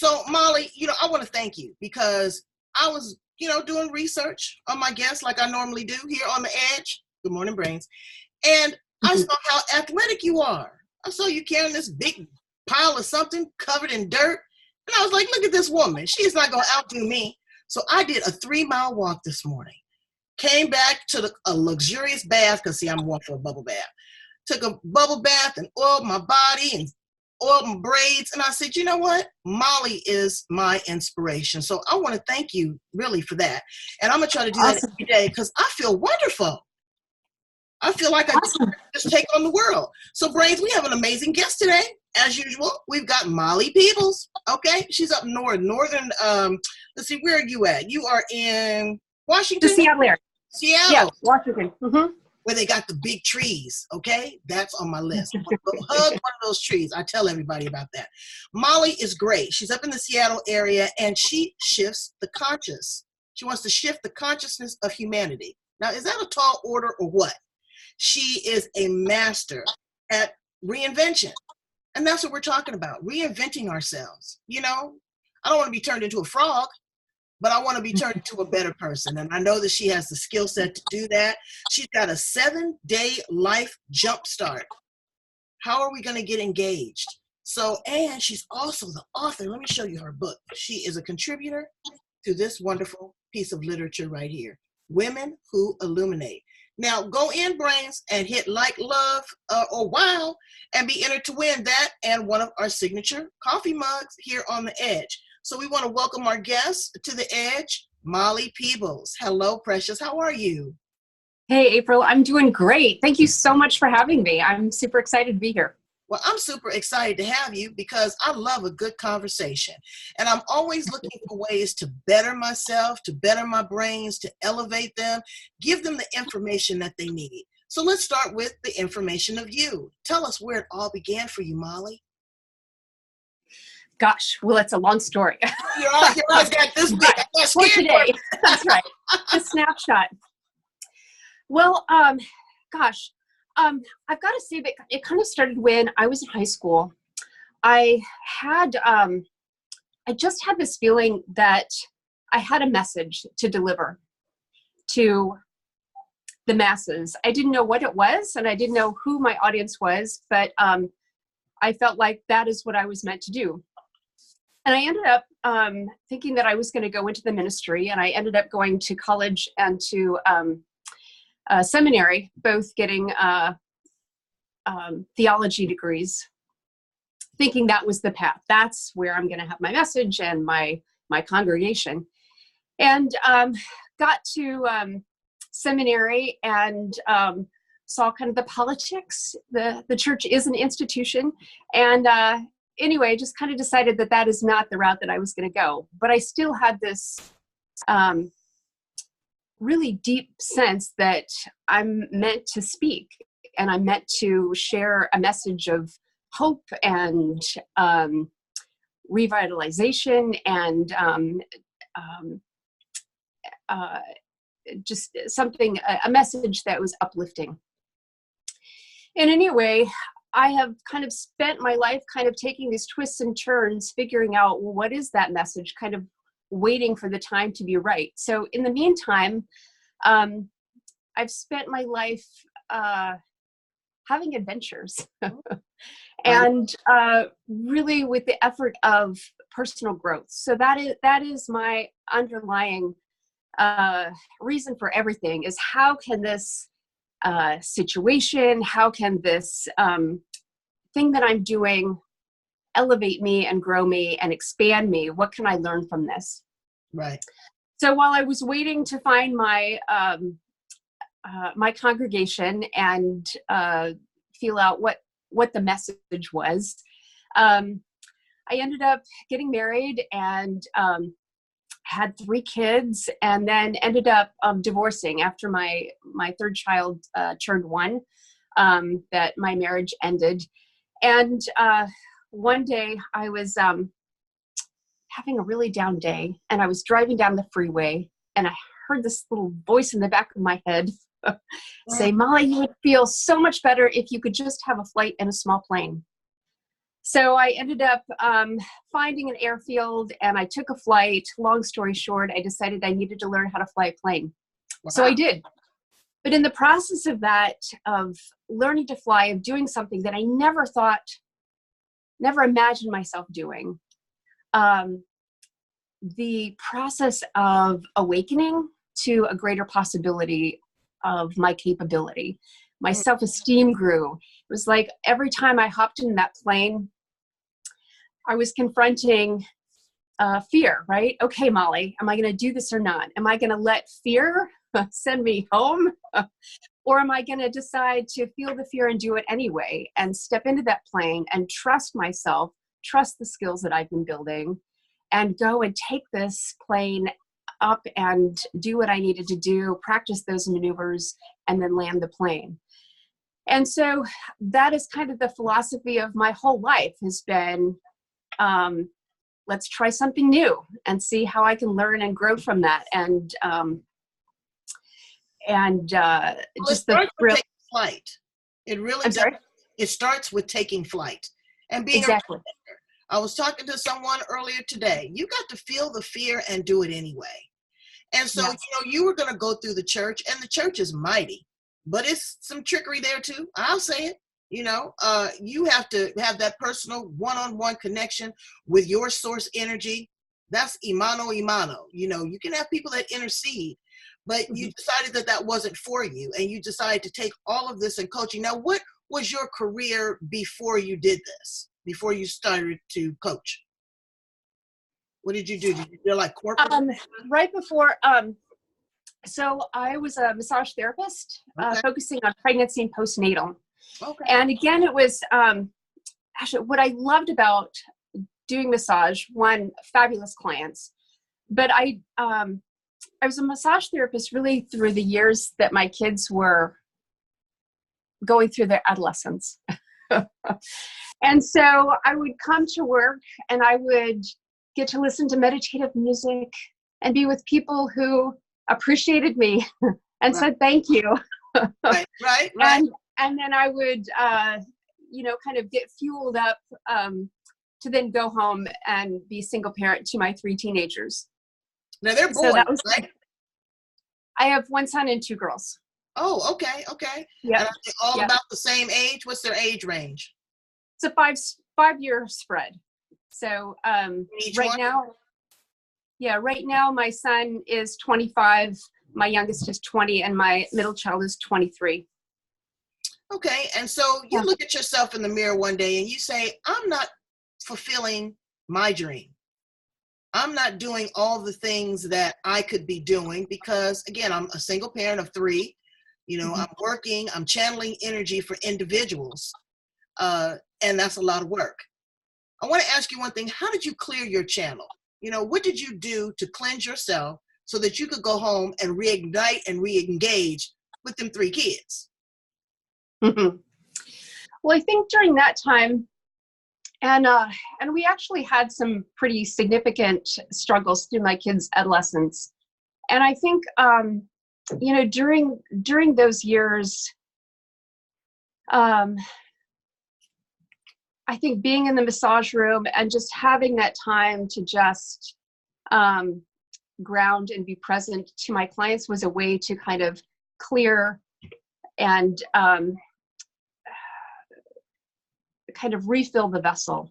So Molly, I want to thank you because I was, doing research on my guests like I normally do here on the Edge. Good morning, Brains. And I saw how athletic you are. I saw you carrying this big pile of something covered in dirt. And I was like, look at this woman. She's not going to outdo me. So I did a 3-mile walk this morning. Came back to a luxurious bath because, see, I'm one for a bubble bath. Took a bubble bath and oiled my body and oiled my braids. And I said, you know what? Molly is my inspiration. So I want to thank you really for that. And I'm going to try to do that every day because I feel wonderful. I feel like I just take on the world. So, Brains, we have an amazing guest today. As usual, we've got Molly Peebles. Okay, she's up northern. Let's see, where are you at? You are in Washington. The Seattle area. Seattle. Yeah, Washington. Mm-hmm. Where they got the big trees. Okay, that's on my list. Hug one of those trees. I tell everybody about that. Molly is great. She's up in the Seattle area, and she shifts the conscious. She wants to shift the consciousness of humanity. Now, is that a tall order or what? She is a master at reinvention. And that's what we're talking about, reinventing ourselves. I don't want to be turned into a frog, but I want to be turned into a better person. And I know that she has the skill set to do that. She's got a 7-day life jumpstart. How are we going to get engaged? So, and she's also the author. Let me show you her book. She is a contributor to this wonderful piece of literature right here, Women Who Illuminate. Now, go in, Brains, and hit like, love, or wow, and be entered to win that and one of our signature coffee mugs here on the Edge. So we want to welcome our guest to the Edge, Molly Peebles. Hello, precious. How are you? Hey, April. I'm doing great. Thank you so much for having me. I'm super excited to be here. Well, I'm super excited to have you because I love a good conversation. And I'm always looking for ways to better myself, to better my brains, to elevate them, give them the information that they need. So let's start with the information of you. Tell us where it all began for you, Molly. Gosh, well, it's a long story. Your eyes got this big. For today. That's right. A snapshot. Well, gosh. I've got to say that it kind of started when I was in high school. I just had this feeling that I had a message to deliver to the masses. I didn't know what it was, and I didn't know who my audience was, but I felt like that is what I was meant to do. And I ended up thinking that I was going to go into the ministry, and I ended up going to college and to seminary, both getting theology degrees, thinking that was the path. That's where I'm going to have my message and my congregation. And got to seminary and saw kind of the politics. The church is an institution. And anyway, just kind of decided that that is not the route that I was going to go. But I still had this really deep sense that I'm meant to speak and I'm meant to share a message of hope and revitalization and just something, a message that was uplifting. And anyway, I have kind of spent my life kind of taking these twists and turns, figuring out, well, what is that message, kind of waiting for the time to be right. So in the meantime, I've spent my life having adventures and really with the effort of personal growth. So that is my underlying reason for everything, is how can this situation, how can this thing that I'm doing elevate me and grow me and expand me? What can I learn from this? Right. So while I was waiting to find my my congregation and feel out what the message was, I ended up getting married and had 3 kids, and then ended up divorcing after my third child turned 1. That my marriage ended, and one day I was having a really down day, and I was driving down the freeway, and I heard this little voice in the back of my head say, "Molly, you would feel so much better if you could just have a flight in a small plane." So I ended up finding an airfield, and I took a flight. Long story short, I decided I needed to learn how to fly a plane. Wow. So I did. But in the process of that, of learning to fly, of doing something that I never imagined myself doing, the process of awakening to a greater possibility of my capability, my self-esteem grew. It was like every time I hopped in that plane, I was confronting fear, right? Okay, Molly, am I going to do this or not? Am I going to let fear send me home? Or am I going to decide to feel the fear and do it anyway and step into that plane and trust myself, trust the skills that I've been building, and go and take this plane up and do what I needed to do, practice those maneuvers, and then land the plane. And so that is kind of the philosophy of my whole life, has been, let's try something new and see how I can learn and grow from that. Well, Just it the starts with thrill. taking flight. It really I'm does. sorry? It starts with taking flight and being Exactly. I was talking to someone earlier today. You got to feel the fear and do it anyway. And so, Yes. you were going to go through the church, and the church is mighty, but it's some trickery there too. I'll say it. You have to have that personal one-on-one connection with your source energy. That's imano. You can have people that intercede, but you decided that wasn't for you, and you decided to take all of this in coaching. Now, what was your career before you did this, before you started to coach? What did you do? Did you do like corporate? Right before, so I was a massage therapist, Okay. focusing on pregnancy and postnatal. Okay. And again, it was actually what I loved about doing massage. One, fabulous clients, but I was a massage therapist really through the years that my kids were going through their adolescence. And so I would come to work and I would get to listen to meditative music and be with people who appreciated me and said thank you. Right. And then I would, kind of get fueled up to then go home and be single parent to my 3 teenagers. Now they're boys, So that was, right? I have 1 son and 2 girls. Oh, okay. Yeah. And are they all about the same age? What's their age range? It's a 5-year spread. So right now my son is 25, my youngest is 20, and my middle child is 23. Okay, and so you look at yourself in the mirror one day and you say, I'm not fulfilling my dream. I'm not doing all the things that I could be doing because, again, I'm a single parent of 3. I'm working, I'm channeling energy for individuals, and that's a lot of work. I want to ask you one thing. How did you clear your channel? What did you do to cleanse yourself so that you could go home and reignite and re-engage with them 3 kids? Well, I think during that time, and we actually had some pretty significant struggles through my kids' adolescence. And I think, during those years, I think being in the massage room and just having that time to just ground and be present to my clients was a way to kind of clear and kind of refill the vessel.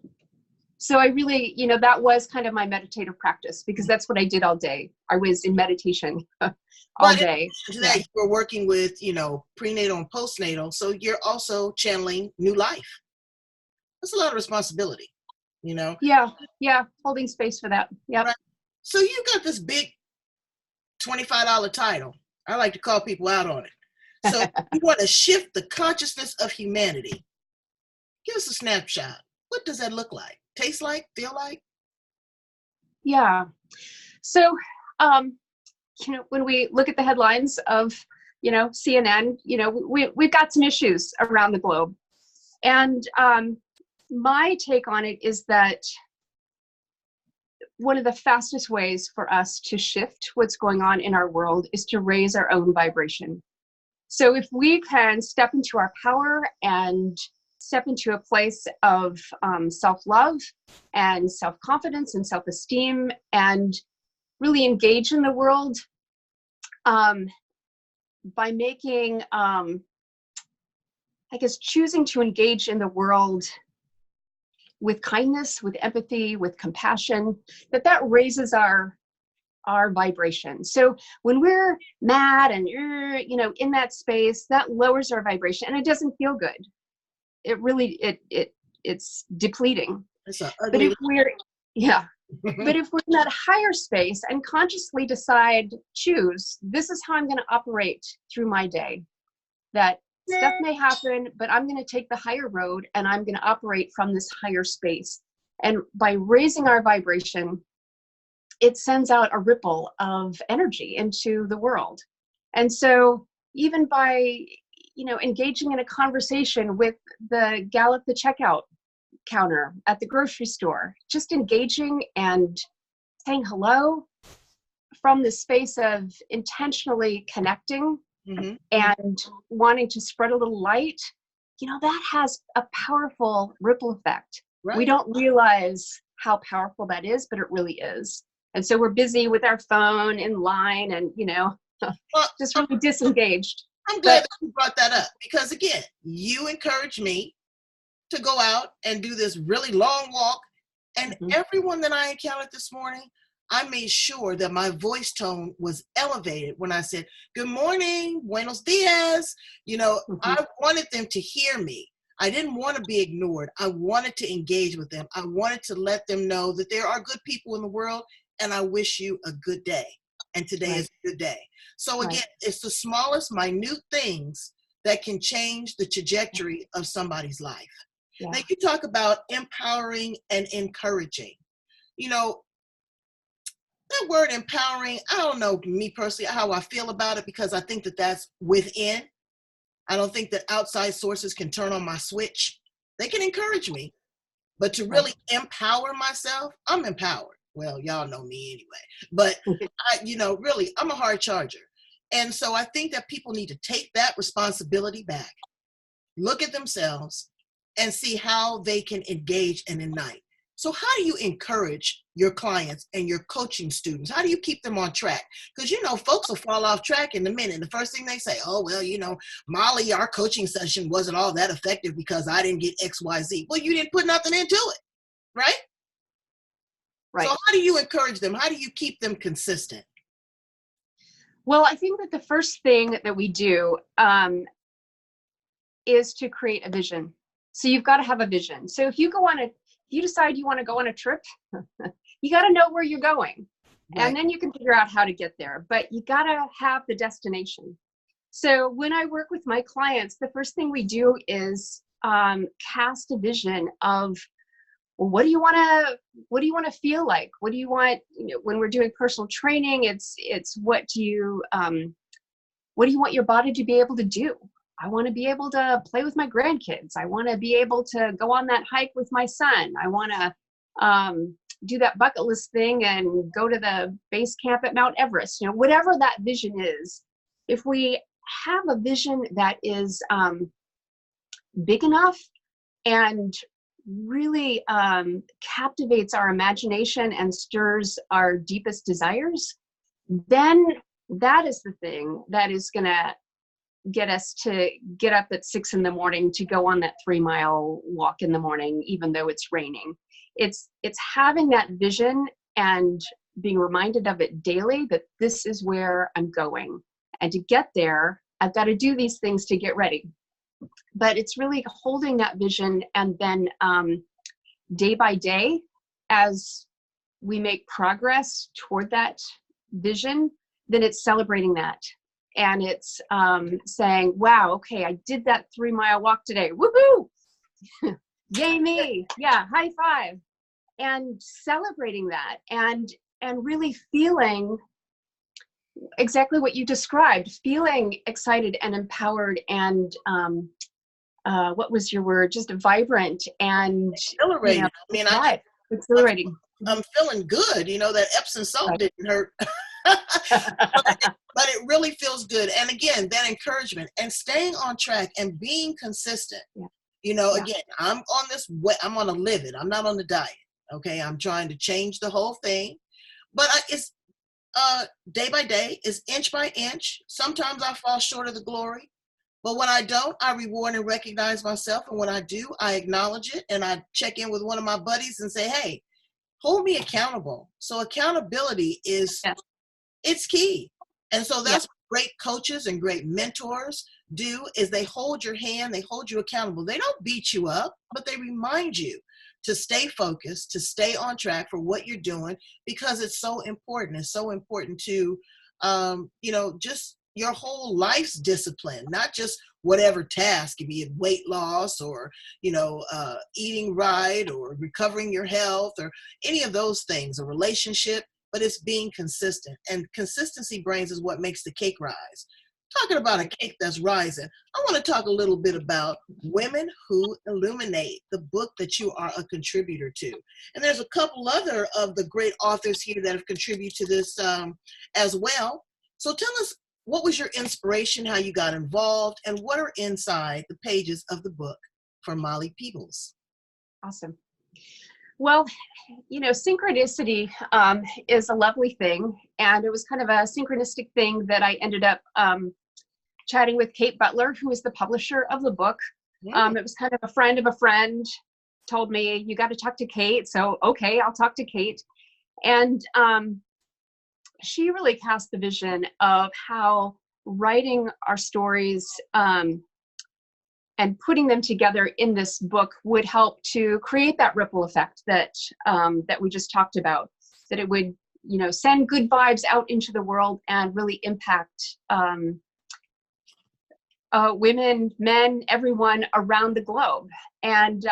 So I really, that was kind of my meditative practice because that's what I did all day. I was in meditation all day. Today you were working with, prenatal and postnatal, so you're also channeling new life. That's a lot of responsibility, Yeah, holding space for that. Yeah. Right. So you got this big $25 title. I like to call people out on it. So you want to shift the consciousness of humanity. Give us a snapshot. What does that look like? Taste like? Feel like? Yeah. So, when we look at the headlines of, CNN, we've got some issues around the globe. And my take on it is that one of the fastest ways for us to shift what's going on in our world is to raise our own vibration. So if we can step into our power and step into a place of self-love and self-confidence and self-esteem, and really engage in the world by making, I guess, choosing to engage in the world with kindness, with empathy, with compassion, that raises our vibration. So when we're mad and in that space, that lowers our vibration, and it doesn't feel good. It really it's depleting. It's an But ugly. but if we're in that higher space and consciously choose, this is how I'm going to operate through my day. That stuff may happen, but I'm going to take the higher road and I'm going to operate from this higher space. And by raising our vibration, it sends out a ripple of energy into the world. And so even by, engaging in a conversation with the gal at the checkout counter at the grocery store, just engaging and saying hello from the space of intentionally connecting and wanting to spread a little light, that has a powerful ripple effect. Right. We don't realize how powerful that is, but it really is. And so we're busy with our phone in line and, just really disengaged. I'm glad that you brought that up, because again, you encouraged me to go out and do this really long walk. And everyone that I encountered this morning, I made sure that my voice tone was elevated when I said, good morning, buenos dias. I wanted them to hear me. I didn't want to be ignored. I wanted to engage with them. I wanted to let them know that there are good people in the world, and I wish you a good day. And today is a good day. So again, it's the smallest, minute things that can change the trajectory of somebody's life. Yeah. Now you talk about empowering and encouraging. That word empowering, I don't know, me personally, how I feel about it, because I think that that's within. I don't think that outside sources can turn on my switch. They can encourage me, but to really empower myself, I'm empowered. Well, y'all know me anyway, but really, I'm a hard charger. And so I think that people need to take that responsibility back, look at themselves, and see how they can engage and ignite. So how do you encourage your clients and your coaching students? How do you keep them on track? Because, folks will fall off track in a minute. The first thing they say, oh, well, Molly, our coaching session wasn't all that effective because I didn't get X, Y, Z. Well, you didn't put nothing into it, right? Right. So how do you encourage them? How do you keep them consistent? Well, I think that the first thing that we do is to create a vision. So you've got to have a vision. So if you decide you want to go on a trip, you got to know where you're going. Right. And then you can figure out how to get there. But you got to have the destination. So when I work with my clients, the first thing we do is cast a vision of, well, what do you want to feel like? What do you want, when we're doing personal training, it's what do you want your body to be able to do? I want to be able to play with my grandkids. I want to be able to go on that hike with my son. I want to do that bucket list thing and go to the base camp at Mount Everest. Whatever that vision is, if we have a vision that is big enough and really captivates our imagination and stirs our deepest desires, then that is the thing that is going to get us to get up at 6 a.m. to go on that 3-mile walk in the morning, even though it's raining. It's having that vision and being reminded of it daily, that this is where I'm going. And to get there, I've got to do these things to get ready. But it's really holding that vision, and then day by day, as we make progress toward that vision, then it's celebrating that. And it's saying, wow, okay, I did that 3-mile walk today. Woohoo! Yay me. Yeah, high five. And celebrating that and really feeling exactly what you described, feeling excited and empowered and what was your word? Just vibrant and exhilarating. Exhilarating. I'm feeling good. That Epsom salt didn't hurt. but it really feels good. And again, that encouragement and staying on track and being consistent. Yeah. Again, I'm on this way. I'm on a live it. I'm not on the diet. Okay. I'm trying to change the whole thing, but it's day by day, it's inch by inch. Sometimes I fall short of the glory, but when I don't, I reward and recognize myself. And when I do, I acknowledge it and I check in with one of my buddies and say, hey, hold me accountable. So accountability it's key. And so that's what great coaches and great mentors do, is they hold your hand, they hold you accountable. They don't beat you up, but they remind you to stay focused, to stay on track for what you're doing, because it's so important. It's so important to, just your whole life's discipline, not just whatever task, be it weight loss or, eating right or recovering your health or any of those things, a relationship, but it's being consistent. And consistency, brains, is what makes the cake rise. Talking about a cake that's rising, I want to talk a little bit about Women Who Illuminate, the book that you are a contributor to. And there's a couple other of the great authors here that have contributed to this as well. So tell us, what was your inspiration, how you got involved, and what are inside the pages of the book for Molly Peebles? Awesome. Well, synchronicity is a lovely thing. And it was kind of a synchronistic thing that I ended up chatting with Kate Butler, who is the publisher of the book. It was kind of a friend of a friend told me, you got to talk to Kate. So, okay, I'll talk to Kate. And she really cast the vision of how writing our stories and putting them together in this book would help to create that ripple effect that we just talked about, that it would, send good vibes out into the world and really impact women, men, everyone around the globe. And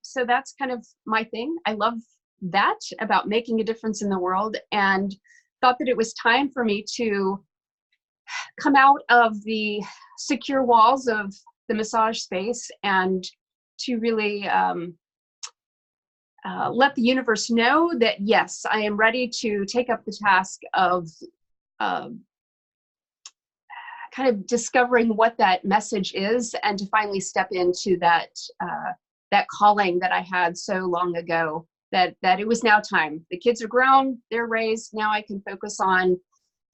so that's kind of my thing. I love that about making a difference in the world, and thought that it was time for me to come out of the secure walls of the massage space and to really let the universe know that, yes, I am ready to take up the task of kind of discovering what that message is, and to finally step into that calling that I had so long ago, that it was now time. The kids are grown, they're raised, now I can focus on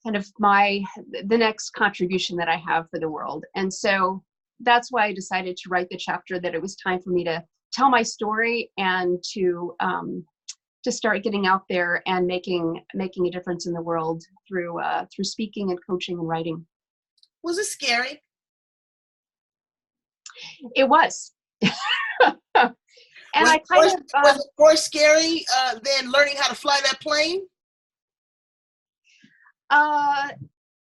kind of the next contribution that I have for the world. And so that's why I decided to write the chapter, that it was time for me to tell my story and to start getting out there and making a difference in the world through speaking and coaching and writing. Was it scary? It was. And was it more scary than learning how to fly that plane?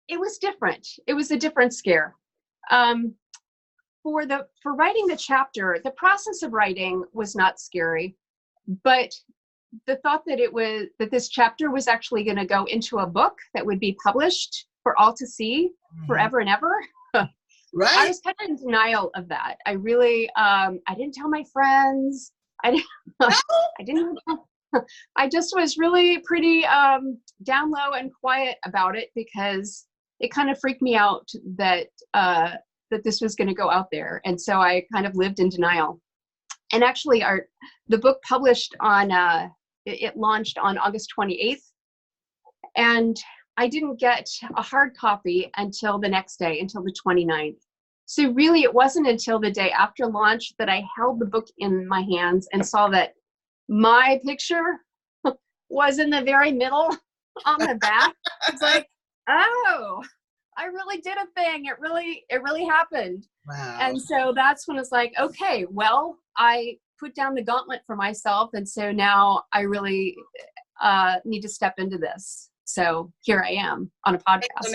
It was different. It was a different scare. For writing the chapter, the process of writing was not scary, but the thought that this chapter was actually going to go into a book that would be published for all to see forever and ever. Right. I was kind of in denial of that. I really, I didn't tell my friends. I didn't. I just was really pretty down low and quiet about it, because it kind of freaked me out that this was going to go out there. And so I kind of lived in denial. And actually the book published it launched on August 28th. And I didn't get a hard copy until the next day, until the 29th. So really, it wasn't until the day after launch that I held the book in my hands and saw that my picture was in the very middle on the back. It's like, oh, I really did a thing. It really happened. Wow. And so that's when it's like, okay, well, I put down the gauntlet for myself. And so now I really need to step into this. So here I am on a podcast. So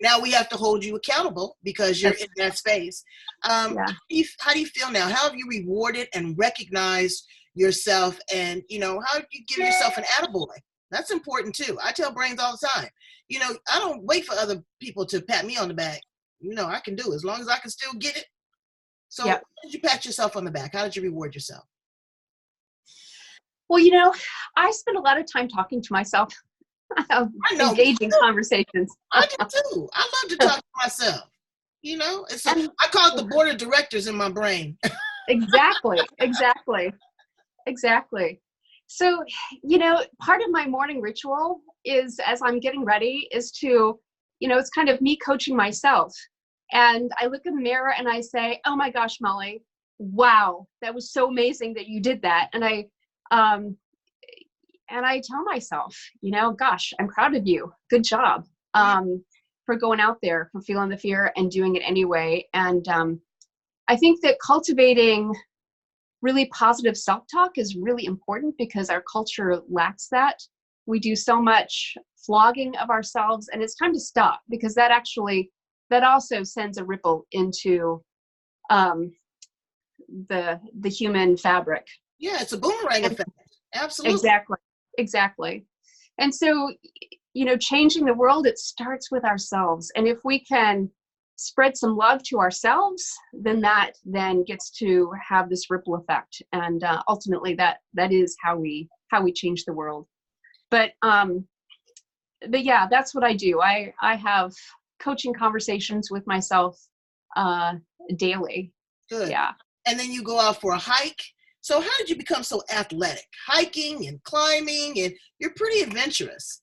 now we have to hold you accountable, because you're in that space. How do you feel now? How have you rewarded and recognized yourself? And, how do you give yourself an attaboy? That's important too. I tell brains all the time, I don't wait for other people to pat me on the back. I can do it as long as I can still get it. So How did you pat yourself on the back? How did you reward yourself? Well, I spend a lot of time talking to myself. Engaging conversations. I do too. I love to talk to myself. I call it the board of directors in my brain. Exactly, exactly, exactly. So, part of my morning ritual is, as I'm getting ready, is to, it's kind of me coaching myself. And I look in the mirror and I say, "Oh my gosh, Molly, wow, that was so amazing that you did that." Um, and I tell myself, "Gosh, I'm proud of you. Good job." For going out there, for feeling the fear and doing it anyway. And I think that cultivating really positive self-talk is really important because our culture lacks that. We do so much flogging of ourselves, and it's time to stop, because that also sends a ripple into um, the human fabric. Yeah, it's a boomerang And effect. Absolutely. exactly. And so, changing the world, it starts with ourselves. And if we can spread some love to ourselves, then that then gets to have this ripple effect. And ultimately that is how we change the world. But yeah, that's what I do. I have coaching conversations with myself daily. Good. Yeah. And then you go out for a hike. So how did you become so athletic? Hiking and climbing, and you're pretty adventurous.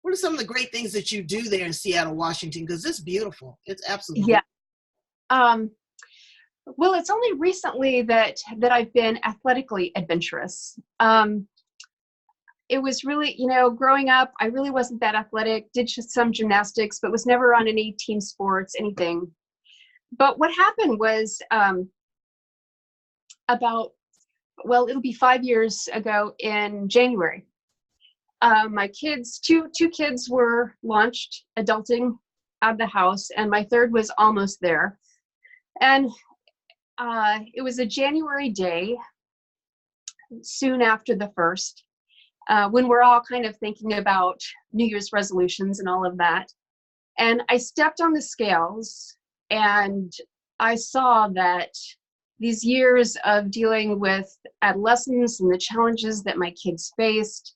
What are some of the great things that you do there in Seattle, Washington? Because it's beautiful. It's absolutely Yeah. Well, it's only recently that I've been athletically adventurous. It was really, growing up, I really wasn't that athletic, did just some gymnastics, but was never on any team sports, anything. But what happened was it'll be 5 years ago in January. My kids, two kids were launched, adulting out of the house, and my third was almost there. And it was a January day, soon after the first, when we're all kind of thinking about New Year's resolutions and all of that. And I stepped on the scales and I saw that these years of dealing with adolescence and the challenges that my kids faced,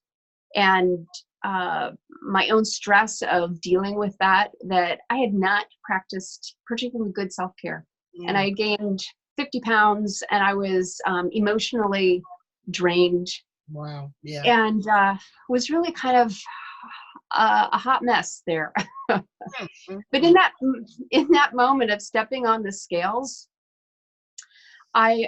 and my own stress of dealing with that I had not practiced particularly good self-care. And I gained 50 pounds and I was emotionally drained. Wow. Yeah. And was really kind of a hot mess there. But in that moment of stepping on the scales, I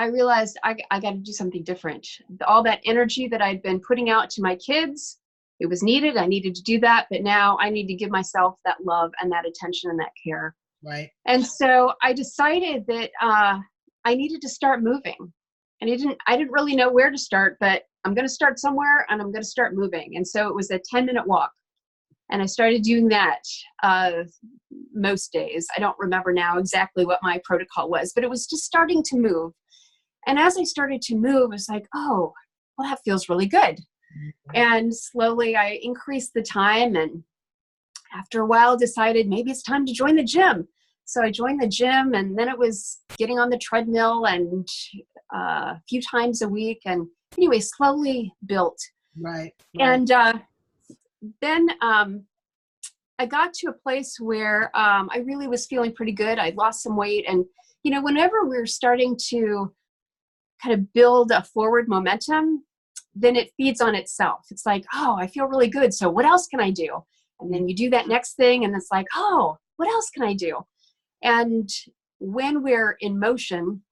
realized I got to do something different. All that energy that I'd been putting out to my kids, it was needed. I needed to do that, but now I need to give myself that love and that attention and that care. Right. And so I decided that I needed to start moving. And I didn't really know where to start, but I'm going to start somewhere and I'm going to start moving. And so it was a 10-minute walk. And I started doing that most days. I don't remember now exactly what my protocol was, but it was just starting to move. And as I started to move, it was like, oh, well, that feels really good. Mm-hmm. And slowly I increased the time, and after a while decided maybe it's time to join the gym. So I joined the gym, and then it was getting on the treadmill and a few times a week. And anyway, slowly built. Right. And then I got to a place where I really was feeling pretty good. I'd lost some weight. And, whenever we're starting to kind of build a forward momentum, then it feeds on itself. It's like, oh, I feel really good. So what else can I do? And then you do that next thing, and it's like, oh, what else can I do? And when we're in motion,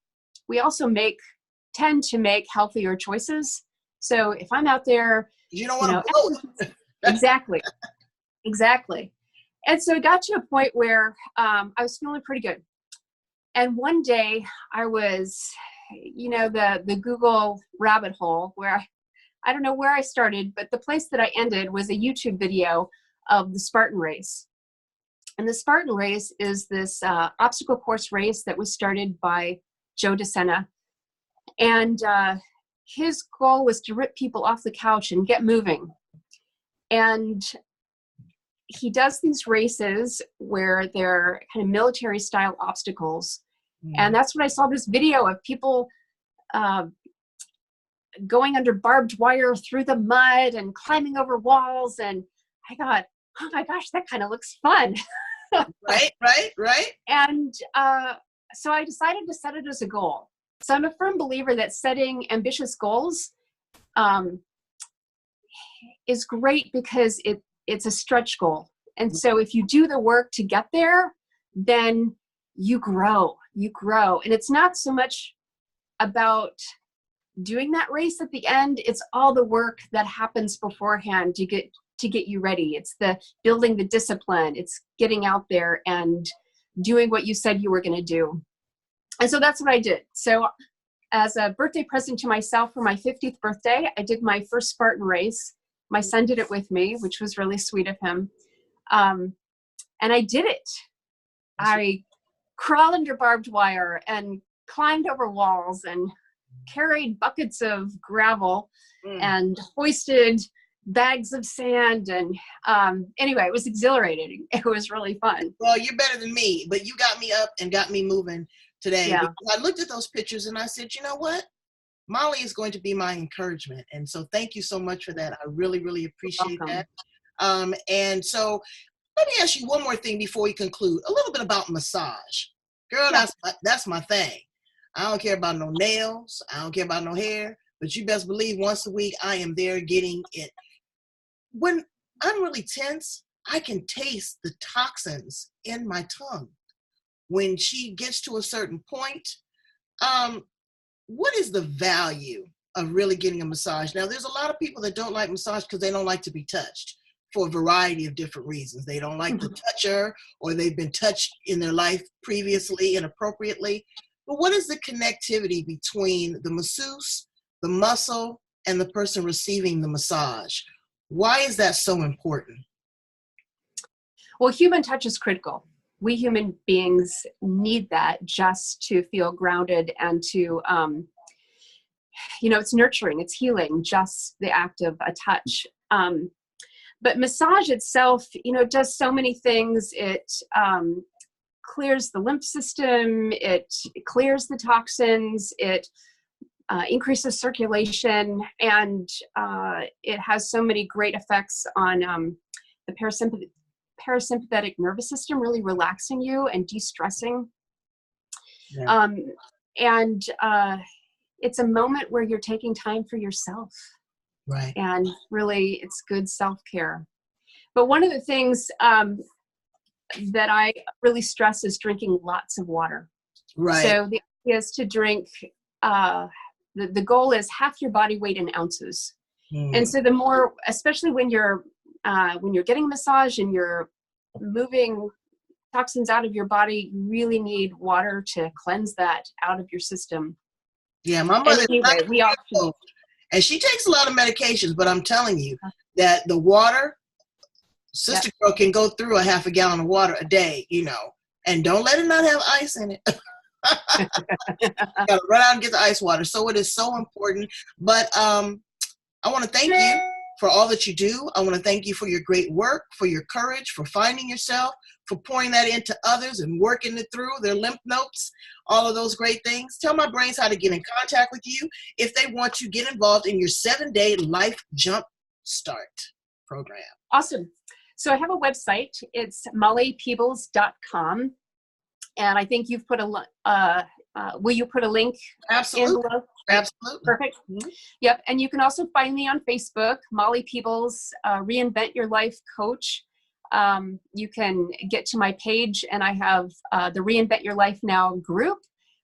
we also tend to make healthier choices. So if I'm out there, you don't want to blow it. Exactly. And so it got to a point where I was feeling pretty good. And one day I was, the Google rabbit hole where I don't know where I started, but the place that I ended was a YouTube video of the Spartan race. And the Spartan race is this obstacle course race that was started by Joe DeSena. And his goal was to rip people off the couch and get moving. And he does these races where they're kind of military style obstacles. And that's when I saw this video of people going under barbed wire through the mud and climbing over walls. And I thought, oh my gosh, that kind of looks fun. Right. And so I decided to set it as a goal. So I'm a firm believer that setting ambitious goals is great because it's a stretch goal. And so if you do the work to get there, then you grow. And it's not so much about doing that race at the end. It's all the work that happens beforehand to get you ready. It's the building the discipline. It's getting out there and doing what you said you were going to do. And so that's what I did. So as a birthday present to myself for my 50th birthday, I did my first Spartan race. My son did it with me, which was really sweet of him. And I did it. I crawled under barbed wire and climbed over walls and carried buckets of gravel and hoisted bags of sand. And anyway, it was exhilarating. It was really fun. Well, you're better than me, but you got me up and got me moving today. Yeah. Because I looked at those pictures and I said, you know what? Molly is going to be my encouragement. And so thank you so much for that. I really, really appreciate that. And so let me ask you one more thing before we conclude. A little bit about massage. Girl, Yeah. that's my thing. I don't care about no nails. I don't care about no hair. But you best believe once a week I am there getting it. When I'm really tense, I can taste the toxins in my tongue. When she gets to a certain point, what is the value of really getting a massage? Now, there's a lot of people that don't like massage because they don't like to be touched for a variety of different reasons. They don't like the toucher, or they've been touched in their life previously inappropriately. But what is the connectivity between the masseuse, the muscle, and the person receiving the massage? Why is that so important? Well, human touch is critical. We human beings need that just to feel grounded and to, it's nurturing, it's healing, just the act of a touch. But massage itself, does so many things. It clears the lymph system, it clears the toxins, it increases circulation, and it has so many great effects on the parasympathetic nervous system, really relaxing you and de-stressing. Yeah. And it's a moment where you're taking time for yourself. Right. And really, it's good self-care. But one of the things that I really stress is drinking lots of water. Right. So the idea is to drink, the goal is half your body weight in ounces. And so the more, especially when you're getting a massage and you're moving toxins out of your body, you really need water to cleanse that out of your system. Yeah, my mother, and she takes a lot of medications, but I'm telling you that the water, sister girl can go through a half a gallon of water a day, and don't let it not have ice in it. Gotta run out and get the ice water. So it is so important. But I want to thank you for all that you do. I want to thank you for your great work, for your courage, for finding yourself, for pouring that into others and working it through their lymph nodes, all of those great things. Tell my brains how to get in contact with you if they want to get involved in your 7-day Life Jump Start program. Awesome. So I have a website. It's mollypeebles.com. And I think you've put will you put a link? Absolutely. Absolutely. Perfect. Mm-hmm. Yep. And you can also find me on Facebook, Molly Peebles, Reinvent Your Life Coach. You can get to my page, and I have the Reinvent Your Life Now group,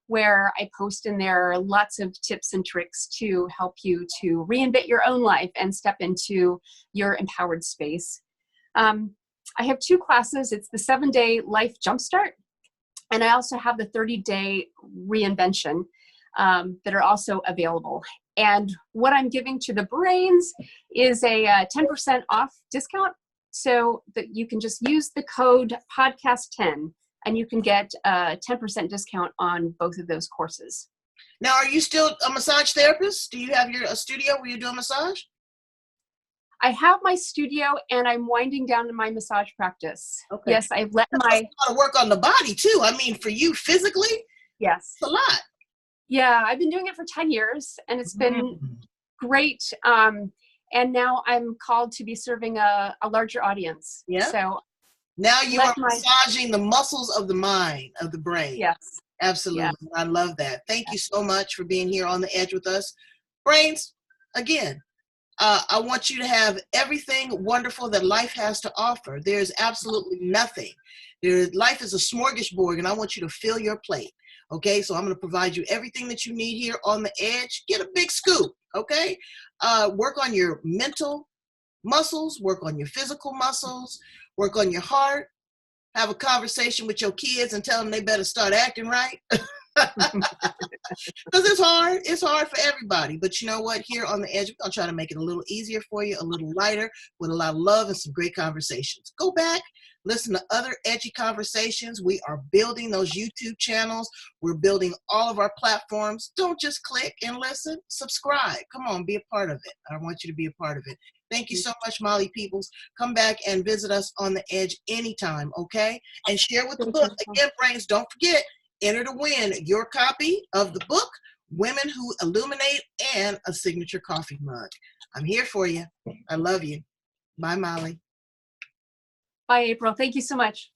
where I post in there lots of tips and tricks to help you to reinvent your own life and step into your empowered space. I have 2 classes. It's the 7-day Life Jumpstart, and I also have the 30-day Reinvention that are also available. And what I'm giving to the brains is a 10% off discount, so that you can just use the code podcast10 and you can get a 10% discount on both of those courses. Now, are you still a massage therapist? Do you have a studio where you do a massage? I have my studio, and I'm winding down in my massage practice. Okay. Yes, I've let That's a lot of work on the body too. I mean, for you physically, yes, it's a lot. Yeah, I've been doing it for 10 years, and it's been great. And now I'm called to be serving a larger audience. Yeah. So now you are massaging the muscles of the mind, of the brain. Yes. Absolutely. Yeah. I love that. Thank you so much for being here on the edge with us. Brains, again, I want you to have everything wonderful that life has to offer. There's absolutely nothing. Life is a smorgasbord, and I want you to fill your plate. Okay, so I'm going to provide you everything that you need here on the edge. Get a big scoop. Okay, work on your mental muscles, work on your physical muscles, work on your heart. Have a conversation with your kids and tell them they better start acting right. Because it's hard for everybody. But you know what? Here on the edge, we're going to try to make it a little easier for you, a little lighter, with a lot of love and some great conversations. Go back, listen to other edgy conversations. We are building those YouTube channels. We're building all of our platforms. Don't just click and listen. Subscribe. Come on, be a part of it. I want you to be a part of it. Thank you so much, Molly Peebles. Come back and visit us on the edge anytime, okay? And share with the book. Again, Brains, don't forget, enter to win your copy of the book, Women Who Illuminate, and a signature coffee mug. I'm here for you. I love you. Bye, Molly. Bye, April. Thank you so much.